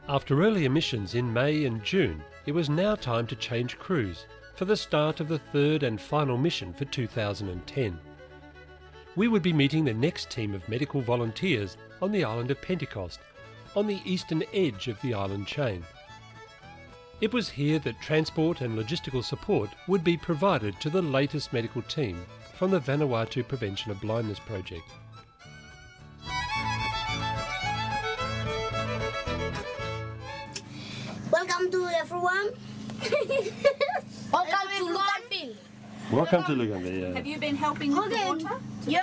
After early emissions in May and June, it was now time to change crews for the start of the third and final mission for 2010. We would be meeting the next team of medical volunteers on the island of Pentecost, on the eastern edge of the island chain. It was here that transport and logistical support would be provided to the latest medical team from the Vanuatu Prevention of Blindness project. Welcome to everyone. Welcome to Luganville. Welcome to Luganville, yeah. Have you been helping with the water? Yeah.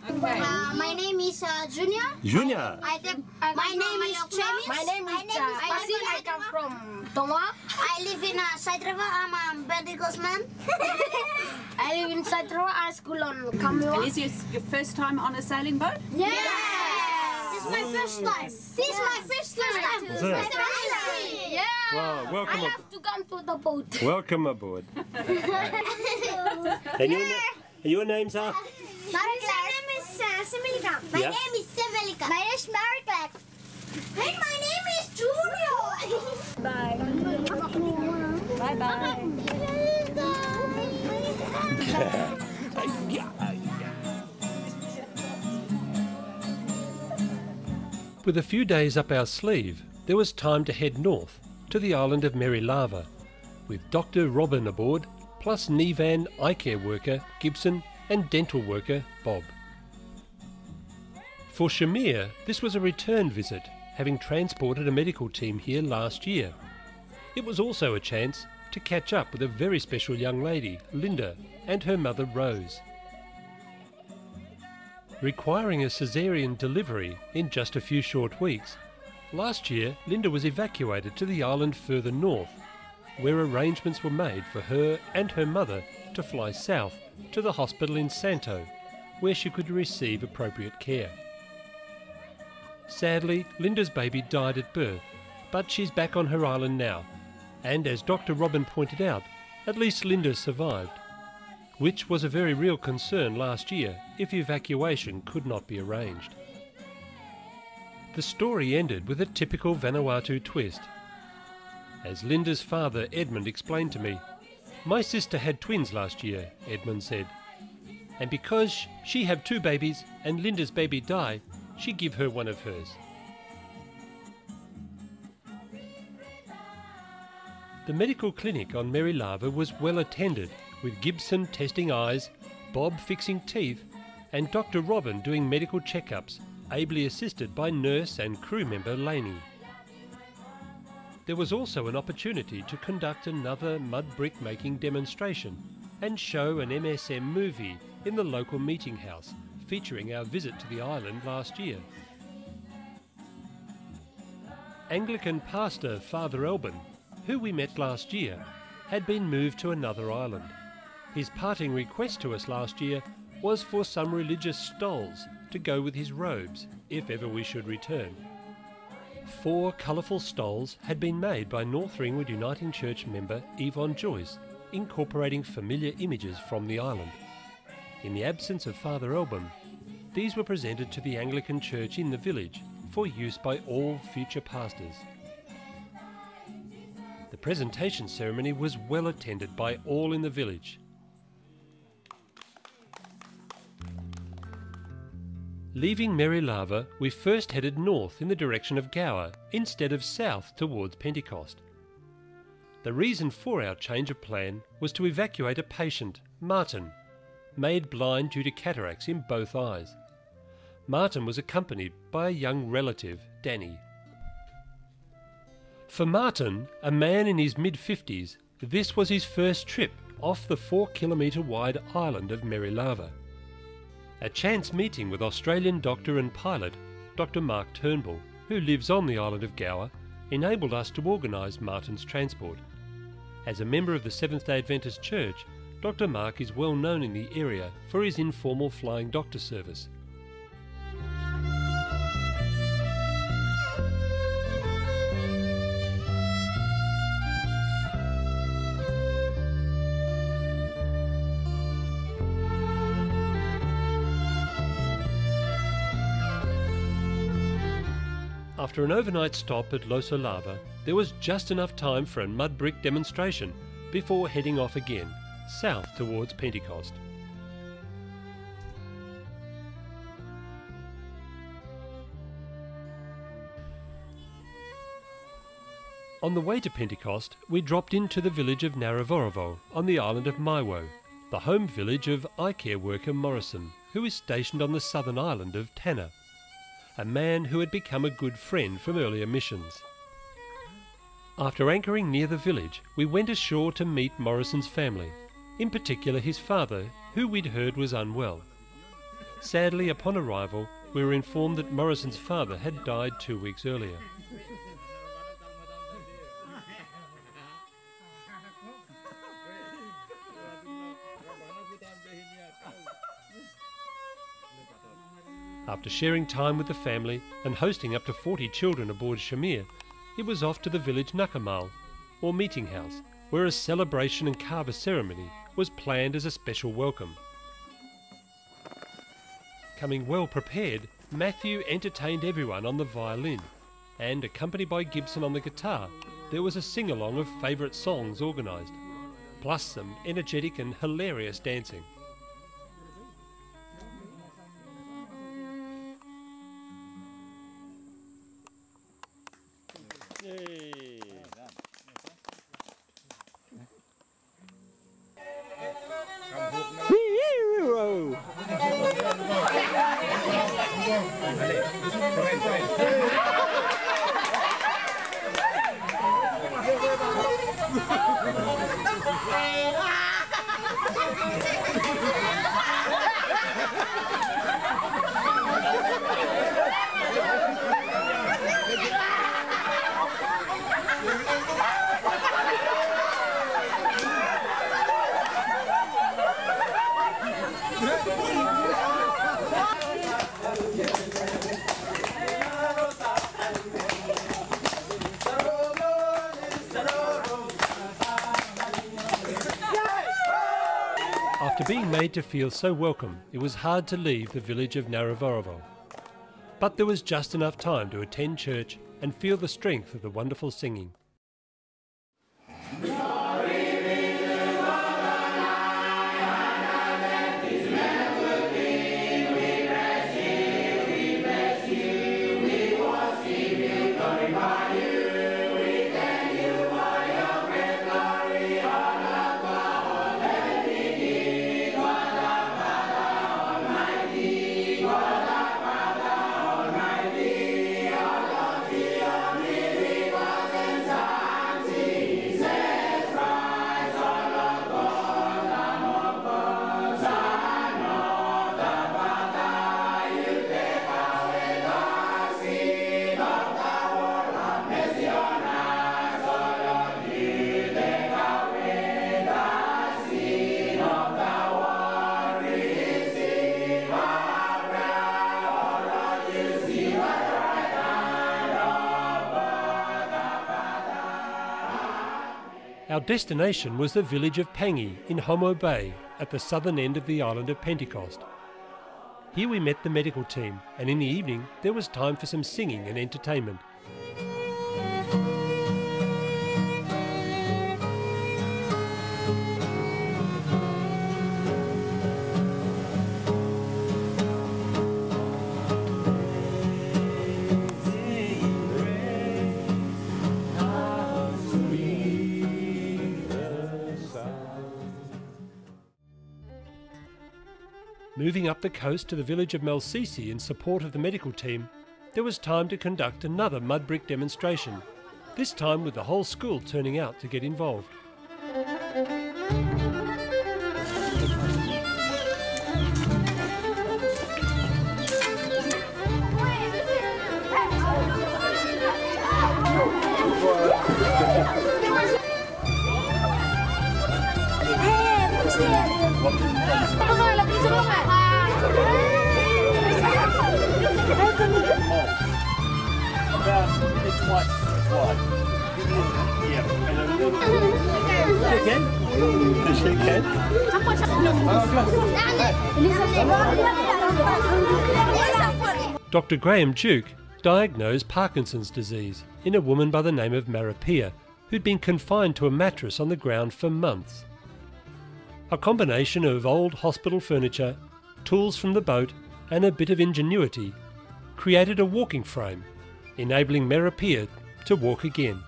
Okay. My name is Junior. Junior! My name is Travis. My name is Basil. I come from Tonga. I live in Saitrava. I'm a Pentecost man. I live in Saitrava. I school on Kamua. And is this your first time on a sailing boat? Yeah. This is my first time. This is my first time. Is it? Yeah. Wow, welcome, I have to come to the boat. welcome aboard. And your names are? My name is Semelika. My Yeah. name is Semelika. My name is Marika. And my name is Junior. Bye. Bye-bye. With a few days up our sleeve, there was time to head north to the island of MereLava, with Dr. Robin aboard, plus Nivan eye care worker Gibson and dental worker Bob. For Shamir, this was a return visit, having transported a medical team here last year. It was also a chance to catch up with a very special young lady, Linda, and her mother Rose. Requiring a caesarean delivery in just a few short weeks, last year Linda was evacuated to the island further north, where arrangements were made for her and her mother to fly south to the hospital in Santo, where she could receive appropriate care. Sadly, Linda's baby died at birth, but she's back on her island now, and as Dr. Robin pointed out, at least Linda survived, which was a very real concern last year if evacuation could not be arranged. The story ended with a typical Vanuatu twist. As Linda's father Edmund explained to me, "My sister had twins last year," Edmund said, "and because she have two babies and Linda's baby die, she give her one of hers." The medical clinic on MereLava was well attended, with Gibson testing eyes, Bob fixing teeth, and Dr. Robin doing medical checkups, ably assisted by nurse and crew member Laney. There was also an opportunity to conduct another mud brick making demonstration and show an MSM movie in the local meeting house, featuring our visit to the island last year. Anglican pastor Father Elbin, who we met last year, had been moved to another island. His parting request to us last year was for some religious stoles to go with his robes, if ever we should return. 4 colourful stoles had been made by North Ringwood Uniting Church member Yvonne Joyce, incorporating familiar images from the island. In the absence of Father Elbin, these were presented to the Anglican Church in the village for use by all future pastors. The presentation ceremony was well attended by all in the village. Leaving MereLava, we first headed north in the direction of Gaua instead of south towards Pentecost. The reason for our change of plan was to evacuate a patient, Martin, made blind due to cataracts in both eyes. Martin was accompanied by a young relative, Danny. For Martin, a man in his mid-50s, this was his first trip off the 4-kilometre wide island of MereLava. A chance meeting with Australian doctor and pilot, Dr. Mark Turnbull, who lives on the island of Gaua, enabled us to organise Martin's transport. As a member of the Seventh-day Adventist Church, Dr. Mark is well known in the area for his informal flying doctor service. After an overnight stop at MereLava, there was just enough time for a mud brick demonstration before heading off again, south towards Pentecost. On the way to Pentecost, we dropped into the village of Narravorovo on the island of Maewo, the home village of eye care worker Morrison, who is stationed on the southern island of Tanna, a man who had become a good friend from earlier missions. After anchoring near the village, we went ashore to meet Morrison's family, in particular his father, who we'd heard was unwell. Sadly, upon arrival, we were informed that Morrison's father had died 2 weeks earlier. After sharing time with the family and hosting up to 40 children aboard Shamir, it was off to the village Nakamal, or meeting house, where a celebration and kava ceremony was planned as a special welcome. Coming well prepared, Matthew entertained everyone on the violin, and accompanied by Gibson on the guitar, there was a sing-along of favourite songs organised, plus some energetic and hilarious dancing. After being made to feel so welcome, it was hard to leave the village of Narravorovo. But there was just enough time to attend church and feel the strength of the wonderful singing. Our destination was the village of Pangi in Homo Bay at the southern end of the island of Pentecost. Here we met the medical team, and in the evening there was time for some singing and entertainment. Moving up the coast to the village of Malsisi in support of the medical team, there was time to conduct another mud brick demonstration, this time with the whole school turning out to get involved. Dr. Graham Duke diagnosed Parkinson's disease in a woman by the name of Maripia, who'd been confined to a mattress on the ground for months. A combination of old hospital furniture, tools from the boat and a bit of ingenuity created a walking frame, enabling Maripia to walk again.